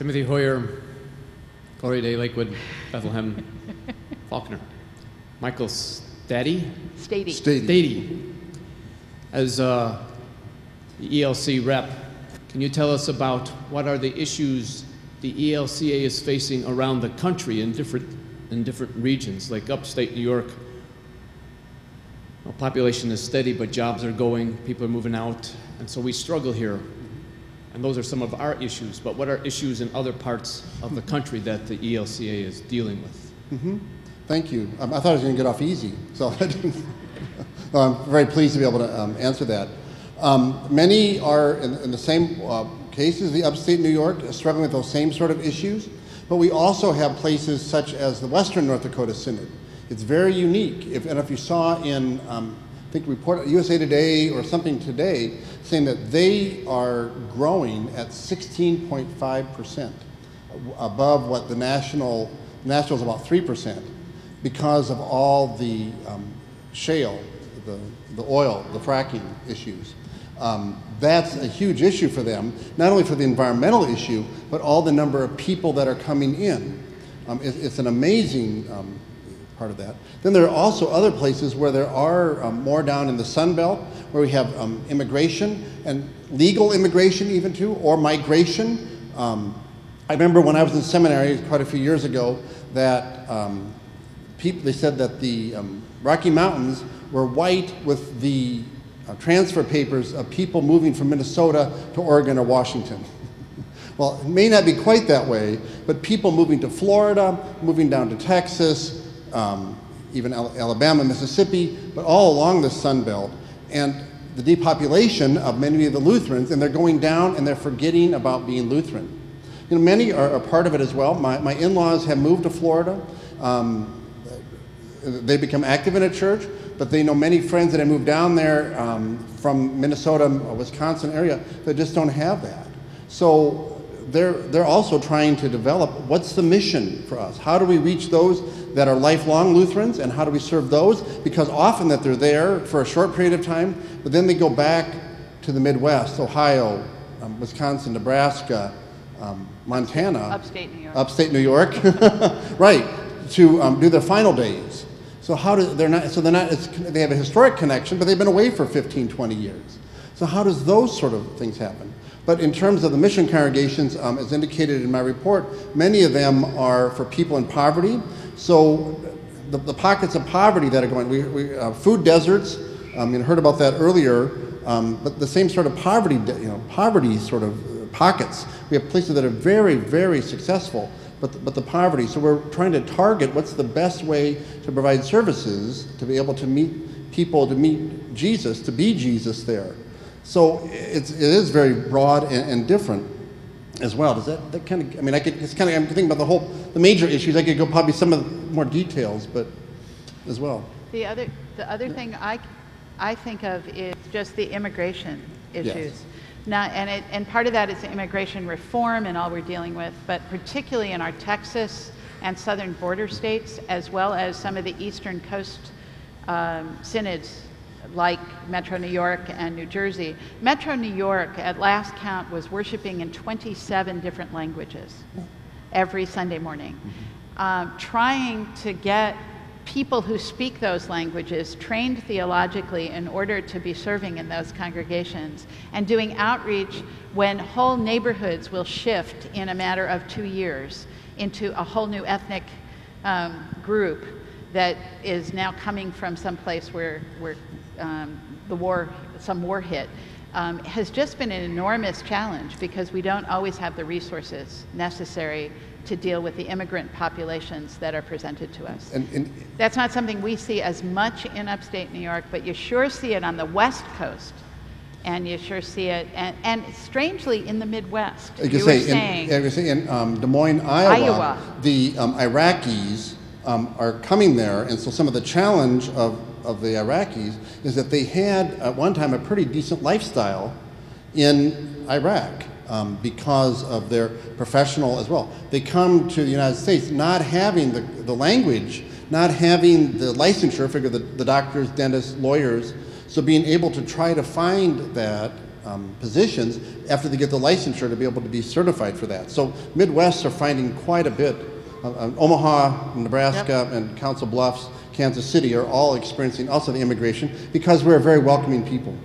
Timothy Hoyer, Glory Day, Lakewood, Bethlehem, Faulkner. Michael Stady? Stady. As the ELC rep, can you tell us about what are the issues the ELCA is facing around the country in different regions, like upstate New York? Well, population is steady, but jobs are going, people are moving out, and so we struggle here. And those are some of our issues, but what are issues in other parts of the country that the ELCA is dealing with? Mm-hmm. Thank you. I thought I was going to get off easy, so I'm very pleased to be able to answer that. Many are in the same cases, the upstate New York, struggling with those same sort of issues, but we also have places such as the Western North Dakota Synod. It's very unique. If you saw in, I think report USA Today or something today, saying that they are growing at 16.5%, above what the national is about 3%, because of all the shale, the oil, the fracking issues. That's a huge issue for them, not only for the environmental issue, but all the number of people that are coming in. It's an amazing part of that. Then there are also other places where there are more down in the Sun Belt, where we have immigration, and legal immigration even too, or migration. I remember when I was in seminary quite a few years ago that they said that the Rocky Mountains were white with the transfer papers of people moving from Minnesota to Oregon or Washington. Well, it may not be quite that way, but people moving to Florida, moving down to Texas, even Alabama, Mississippi, but all along the Sun Belt, and the depopulation of many of the Lutherans, and they're going down and they're forgetting about being Lutheran. You know, many are part of it as well. My in-laws have moved to Florida. They become active in a church, but they know many friends that have moved down there from Minnesota, Wisconsin area that just don't have that. So they're also trying to develop what's the mission for us? How do we reach those that are lifelong Lutherans, and how do we serve those? Because often that they're there for a short period of time, but then they go back to the Midwest, Ohio, Wisconsin, Nebraska, Montana. Upstate New York. Right, to do their final days. So they have a historic connection, but they've been away for 15, 20 years. So how does those sort of things happen? But in terms of the mission congregations, as indicated in my report, many of them are for people in poverty. So the pockets of poverty that are going, we food deserts, you heard about that earlier, but the same sort of poverty sort of pockets. We have places that are very, very successful, but the poverty. So we're trying to target what's the best way to provide services to be able to meet people, to meet Jesus, to be Jesus there. So it is very broad and different as well. Does that kind of, I'm thinking about the major issues. I could go probably some of the more details, but as well. The other thing I think of is just the immigration issues. Yes. Now, and part of that is immigration reform and all we're dealing with, but particularly in our Texas and southern border states, as well as some of the eastern coast synods like Metro New York and New Jersey. Metro New York, at last count, was worshiping in 27 different languages every Sunday morning, trying to get people who speak those languages trained theologically in order to be serving in those congregations, and doing outreach when whole neighborhoods will shift in a matter of 2 years into a whole new ethnic group that is now coming from some place where some war hit, has just been an enormous challenge because we don't always have the resources necessary to deal with the immigrant populations that are presented to us. And that's not something we see as much in upstate New York, but you sure see it on the West Coast, and you sure see it, and strangely in the Midwest. In Des Moines, Iowa. The Iraqis are coming there, and so some of the challenge of the Iraqis is that they had at one time a pretty decent lifestyle in Iraq. Because of their professional as well. They come to the United States not having the language, not having the licensure, figure the doctors, dentists, lawyers, so being able to try to find that positions after they get the licensure to be able to be certified for that. So Midwests are finding quite a bit. Omaha, Nebraska, and Council Bluffs, Kansas City are all experiencing also the immigration because we're a very welcoming people.